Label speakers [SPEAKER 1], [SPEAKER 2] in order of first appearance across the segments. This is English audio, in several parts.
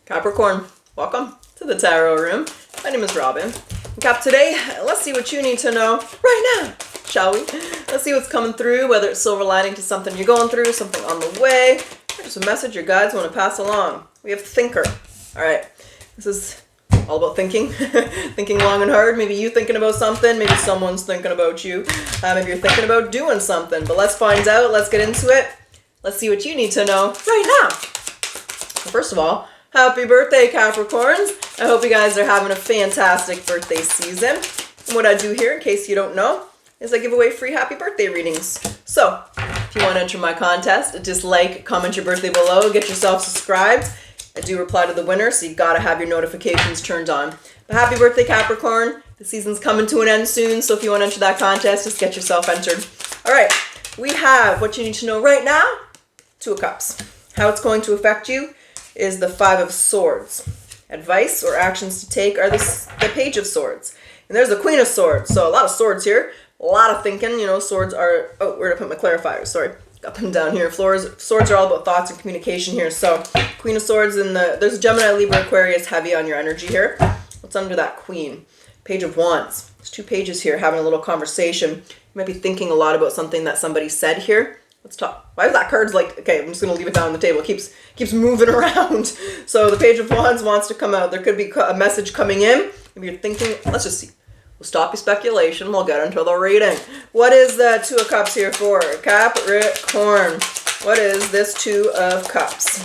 [SPEAKER 1] Capricorn, welcome to the Tarot Room. My name is Robyn. Cap, today, let's see what you need to know right now, shall we? Let's see what's coming through, whether it's silver lining to something you're going through, something on the way, or just a message your guides want to pass along. We have Thinker. All right, this is all about thinking, thinking long and hard. Maybe you thinking about something, maybe someone's thinking about you, maybe you're thinking about doing something, but let's find out, let's get into it. Let's see what you need to know right now. First of all, happy birthday, Capricorns. I hope you guys are having a fantastic birthday season. And what I do here, in case you don't know, is I give away free happy birthday readings. So, if you want to enter my contest, just like, comment your birthday below, get yourself subscribed. I do reply to the winner, so you gotta have your notifications turned on. But happy birthday, Capricorn. The season's coming to an end soon, so if you want to enter that contest, just get yourself entered. All right, we have what you need to know right now. Two of Cups. How it's going to affect you is the Five of Swords. Advice or actions to take are the Page of Swords. And there's the Queen of Swords. So a lot of swords here. A lot of thinking. You know, swords are... Oh, where did I put my clarifier? Sorry. Got them down here. Swords are all about thoughts and communication here. So Queen of Swords and there's Gemini, Libra, Aquarius heavy on your energy here. What's under that Queen? Page of Wands. There's two pages here having a little conversation. You might be thinking a lot about something that somebody said here. Let's talk. Why is that card's like, okay, I'm just going to leave it down on the table. It keeps moving around. So the Page of Wands wants to come out. There could be a message coming in. If you're thinking, let's just see. We'll stop your speculation. We'll get into the reading. What is the Two of Cups here for? Capricorn. What is this Two of Cups?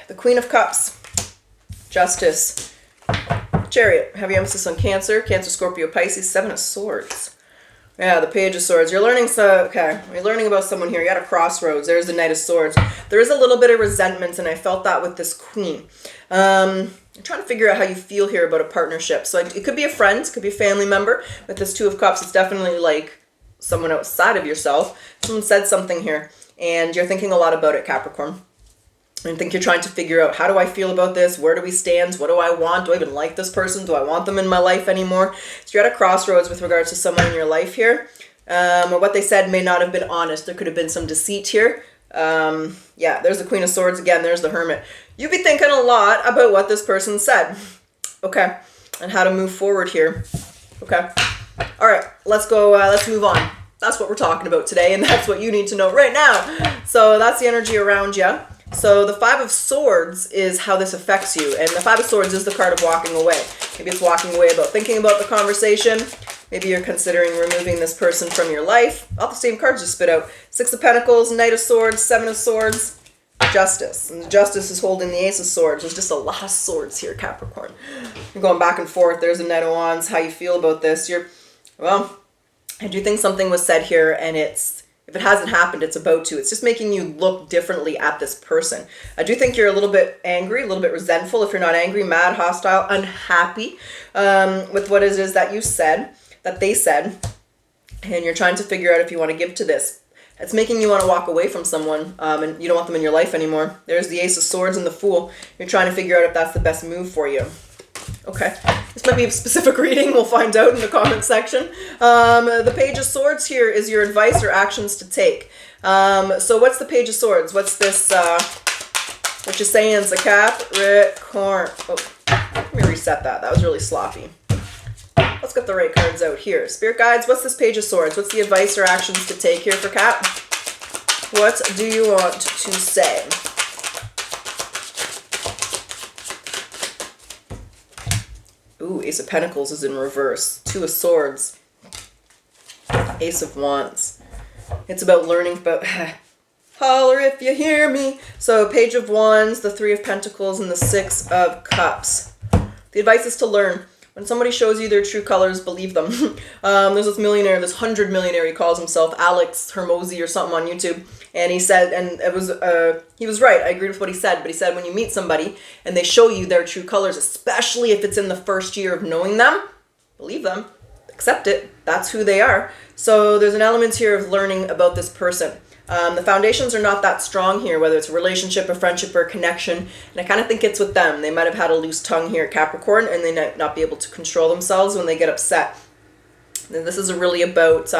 [SPEAKER 1] The Queen of Cups. Justice. Chariot. Heavy emphasis on Cancer. Cancer, Scorpio, Pisces. Seven of Swords. Yeah, the Page of Swords. You're learning you're learning about someone here. You're at a crossroads. There's the Knight of Swords. There is a little bit of resentment, and I felt that with this Queen. I'm trying to figure out how you feel here about a partnership. So it could be a friend, it could be a family member. With this Two of Cups, it's definitely like someone outside of yourself. Someone said something here, and you're thinking a lot about it, Capricorn. I think you're trying to figure out, how do I feel about this? Where do we stand? What do I want? Do I even like this person? Do I want them in my life anymore? So you're at a crossroads with regards to someone in your life here. Or what they said may not have been honest. There could have been some deceit here. Yeah, there's the Queen of Swords again. There's the Hermit. You'd be thinking a lot about what this person said. Okay. And how to move forward here. Okay. All right. Let's go. Let's move on. That's what we're talking about today. And that's what you need to know right now. So that's the energy around you. So the Five of Swords is how this affects you. And the Five of Swords is the card of walking away. Maybe it's walking away about thinking about the conversation. Maybe you're considering removing this person from your life. All the same cards just spit out. Six of Pentacles, Knight of Swords, Seven of Swords, Justice. And the Justice is holding the Ace of Swords. There's just a lot of swords here, Capricorn. You're going back and forth. There's a Knight of Wands. How you feel about this? Well, I do think something was said here, and if it hasn't happened, it's about to. It's just making you look differently at this person. I do think you're a little bit angry, a little bit resentful. If you're not angry, mad, hostile, unhappy with what it is that you said, that they said, and you're trying to figure out if you want to give to this. It's making you want to walk away from someone, and you don't want them in your life anymore. There's the Ace of Swords and the Fool. You're trying to figure out if that's the best move for you. Okay, this might be a specific reading. We'll find out in the comment section. The Page of Swords here is your advice or actions to take. So what's the Page of Swords? What's this, what you're saying is a Capricorn. Oh, let me reset that. That was really sloppy. Let's get the right cards out here. Spirit guides, what's this Page of Swords? What's the advice or actions to take here for Cap? What do you want to say? Ooh, Ace of Pentacles is in reverse. Two of Swords. Ace of Wands. It's about learning about... Holler if you hear me. So Page of Wands, the Three of Pentacles, and the Six of Cups. The advice is to learn. When somebody shows you their true colors, believe them. There's this millionaire, this 100 millionaire, he calls himself Alex Hermosi or something on YouTube. And he said, and it was, he was right. I agreed with what he said. But he said, when you meet somebody and they show you their true colors, especially if it's in the first year of knowing them, believe them, accept it. That's who they are. So there's an element here of learning about this person. The foundations are not that strong here, whether it's a relationship, a friendship, or a connection. And I kind of think it's with them. They might have had a loose tongue here, Capricorn, and they might not be able to control themselves when they get upset. And this is really about,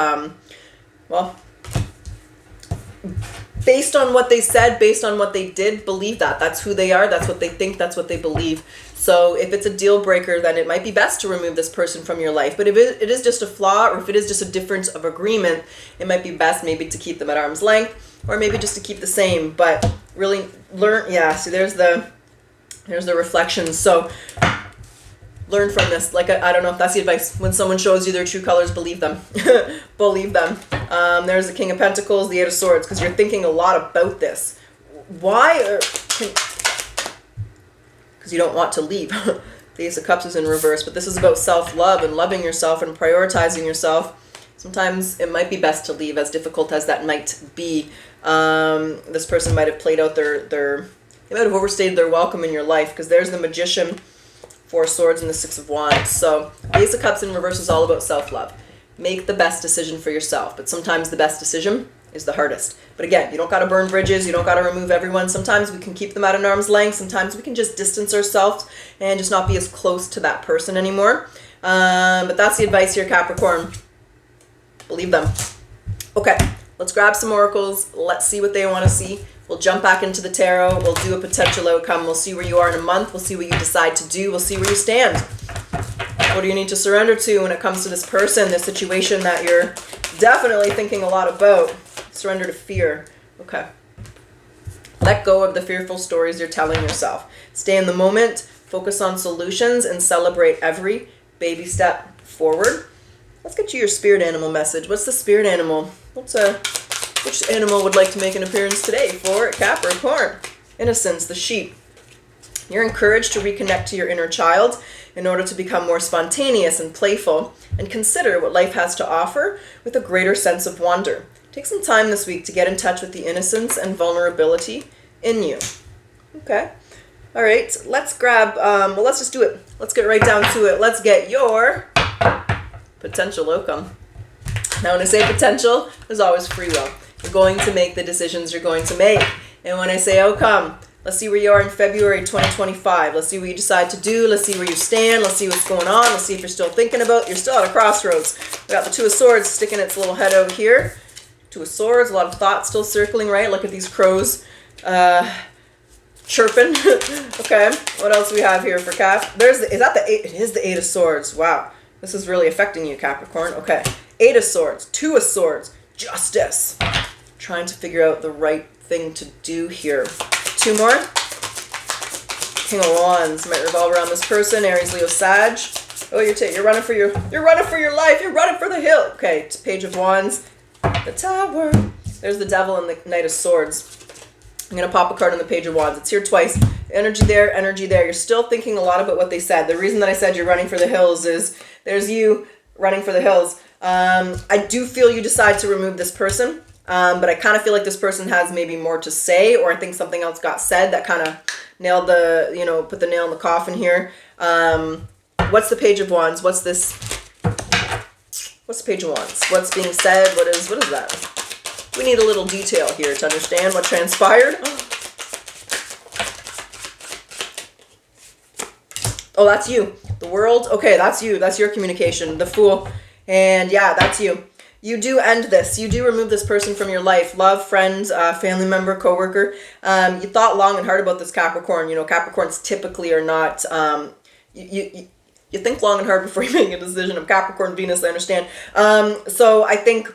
[SPEAKER 1] well, based on what they said, based on what they did, believe that. That's who they are. That's what they think. That's what they believe. So if it's a deal breaker, then it might be best to remove this person from your life. But if it is just a flaw, or if it is just a difference of agreement, it might be best maybe to keep them at arm's length, or maybe just to keep the same. But really learn, yeah, see there's the reflections. So learn from this. Like, I don't know if that's the advice. When someone shows you their true colors, believe them. Believe them. There's the King of Pentacles, the Eight of Swords, because you're thinking a lot about this. Why? Because you don't want to leave. The Ace of Cups is in reverse, but this is about self-love and loving yourself and prioritizing yourself. Sometimes it might be best to leave, as difficult as that might be. This person might have played out they might have overstayed their welcome in your life, because there's the Magician, Four of Swords, and the Six of Wands. So the Ace of Cups in reverse is all about self-love. Make the best decision for yourself, but sometimes the best decision is the hardest. But again, you don't got to burn bridges, you don't got to remove everyone. Sometimes we can keep them at an arm's length, sometimes we can just distance ourselves and just not be as close to that person anymore. But that's the advice here, Capricorn. Believe them. Okay, let's grab some oracles. Let's see what they want to see. We'll jump back into the tarot. We'll do a potential outcome. We'll see where you are in a month. We'll see what you decide to do. We'll see where you stand. What do you need to surrender to when it comes to this person, this situation that you're definitely thinking a lot about? Surrender to fear. Okay. Let go of the fearful stories you're telling yourself. Stay in the moment, focus on solutions, and celebrate every baby step forward. Let's get you your spirit animal message. What's the spirit animal? Which animal would like to make an appearance today for Capricorn? Innocence, the sheep. You're encouraged to reconnect to your inner child in order to become more spontaneous and playful, and consider what life has to offer with a greater sense of wonder. Take some time this week to get in touch with the innocence and vulnerability in you. Okay. All right. Let's grab, well, let's just do it. Let's get right down to it. Let's get your potential outcome. Now, when I say potential, there's always free will. You're going to make the decisions you're going to make. And when I say outcome, let's see where you are in February 2025. Let's see what you decide to do. Let's see where you stand. Let's see what's going on. Let's see if you're still thinking about, you're still at a crossroads. We got the Two of Swords sticking its little head out here. Two of Swords, a lot of thoughts still circling, right? Look at these crows chirping. Okay, what else do we have here for Cap? Is that the Eight? It is the Eight of Swords. Wow, this is really affecting you, Capricorn. Okay, Eight of Swords, Two of Swords, Justice. Trying to figure out the right thing to do here. Two more. King of Wands might revolve around this person. Aries, Leo, Sag. Oh, you're running for your life. You're running for the hill. Okay, it's Page of Wands. The Tower. There's the Devil and the Knight of Swords. I'm going to pop a card on the Page of Wands. It's here twice. Energy there, energy there. You're still thinking a lot about what they said. The reason that I said you're running for the hills is there's you running for the hills. I do feel you decide to remove this person, but I kind of feel like this person has maybe more to say, or I think something else got said that kind of nailed put the nail in the coffin here. What's the Page of Wands? What's this? What's the Page of Wands? What's being said? What is that? We need a little detail here to understand what transpired. Oh, that's you. The World. Okay, that's you. That's your communication. The Fool. And yeah, that's you. You do end this. You do remove this person from your life. Love, friends, family member, coworker. You thought long and hard about this, Capricorn. You know, Capricorns typically are not... You think long and hard before you make a decision. Of Capricorn, Venus, I understand. So I think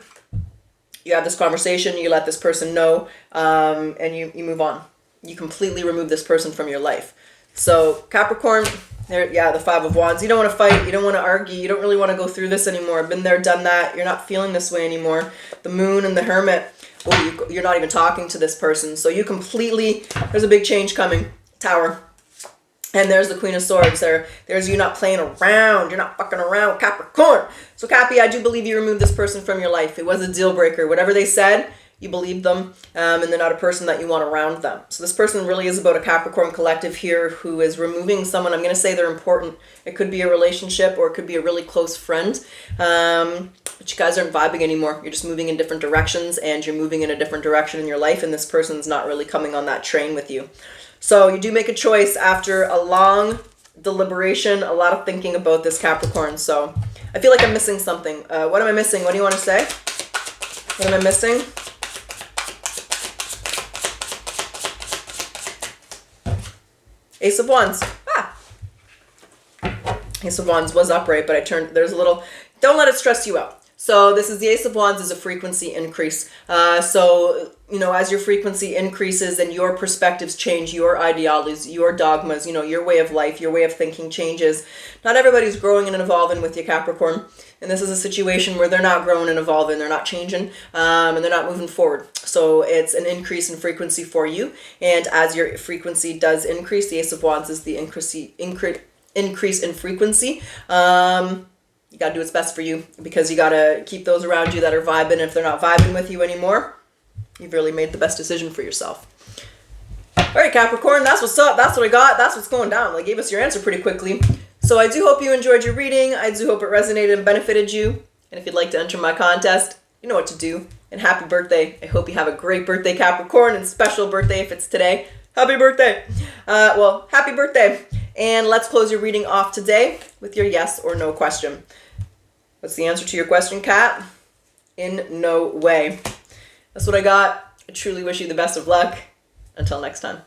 [SPEAKER 1] you have this conversation, you let this person know, and you move on. You completely remove this person from your life. So Capricorn, the Five of Wands. You don't want to fight. You don't want to argue. You don't really want to go through this anymore. Been there, done that. You're not feeling this way anymore. The Moon and the Hermit. Oh, you're not even talking to this person. So you completely, there's a big change coming. Tower. And there's the Queen of Swords. There's you not playing around. You're not fucking around with Capricorn. So Cappy, I do believe you removed this person from your life. It was a deal breaker. Whatever they said, you believe them, and they're not a person that you want around them. So this person really is about a Capricorn collective here who is removing someone. I'm going to say they're important. It could be a relationship or it could be a really close friend. But you guys aren't vibing anymore. You're just moving in different directions, and you're moving in a different direction in your life, and this person's not really coming on that train with you. So you do make a choice after a long deliberation, a lot of thinking about this, Capricorn. So I feel like I'm missing something. What am I missing? What do you want to say? What am I missing? Ace of Wands. Ace of Wands was upright, but I turned, there's a little, don't let it stress you out. So this is the Ace of Wands is a frequency increase. So, you know, as your frequency increases and your perspectives change, your ideologies, your dogmas, you know, your way of life, your way of thinking changes. Not everybody's growing and evolving with you, Capricorn. And this is a situation where they're not growing and evolving, they're not changing, and they're not moving forward. So it's an increase in frequency for you. And as your frequency does increase, the Ace of Wands is the increase in frequency. You got to do what's best for you, because you got to keep those around you that are vibing. If they're not vibing with you anymore, you've really made the best decision for yourself. All right, Capricorn, that's what's up. That's what I got. That's what's going down. They gave us your answer pretty quickly. So I do hope you enjoyed your reading. I do hope it resonated and benefited you. And if you'd like to enter my contest, you know what to do. And happy birthday. I hope you have a great birthday, Capricorn, and special birthday if it's today. Happy birthday. Well, happy birthday. And let's close your reading off today with your yes or no question. What's the answer to your question, Kat? In no way. That's what I got. I truly wish you the best of luck. Until next time.